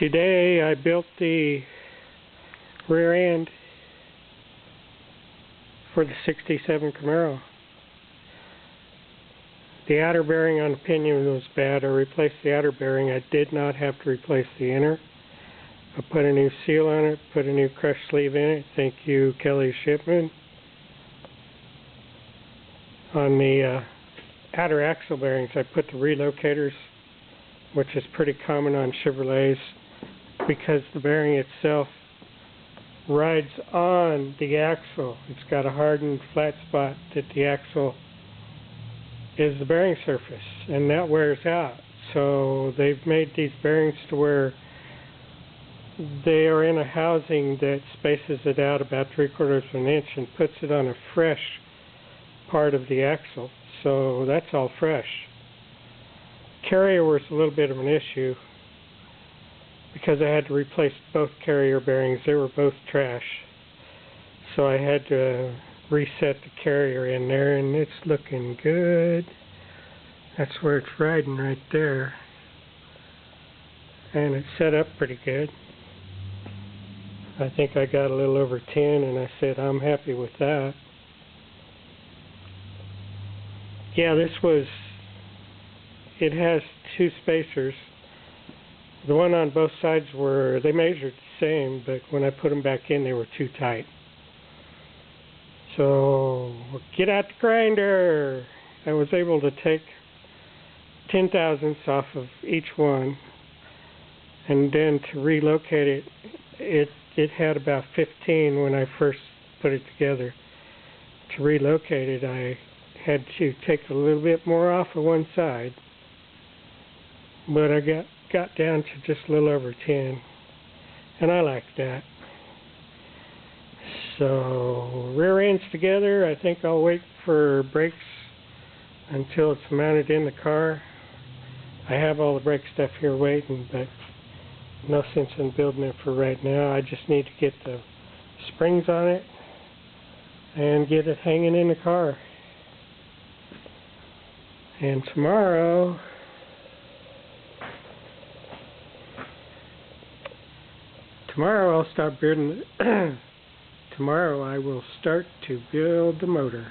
Today I built the rear end for the 67 Camaro. The outer bearing on the pinion was bad. I replaced the outer bearing. I did not have to replace the inner. I put a new seal on it, put a new crush sleeve in it. Thank you, Kelly Shipman. On the outer axle bearings, I put the relocators, which is pretty common on Chevrolets, because the bearing itself rides on the axle. It's got a hardened flat spot that the axle is the bearing surface, and that wears out. So they've made these bearings to where they are in a housing that spaces it out about 3/4 of an inch and puts it on a fresh part of the axle. So that's all fresh. Carrier was a little bit of an issue because I had to replace both carrier bearings. They were both trash. So I had to reset the carrier in there, and it's looking good. That's where it's riding right there. And it's set up pretty good. I think I got a little over 10, and I said I'm happy with that. Yeah, it has two spacers. The one on both sides they measured the same, but when I put them back in, they were too tight. So, get out the grinder! I was able to take 0.010 off of each one, and then to relocate it had about 15 when I first put it together. To relocate it, I had to take a little bit more off of one side, but I got down to just a little over 10, and I like that. So rear ends together. I think I'll wait for brakes until it's mounted in the car. I have all the brake stuff here waiting, but no sense in building it for right now. I just need to get the springs on it and get it hanging in the car. And tomorrow I'll start building. Tomorrow I will start to build the motor.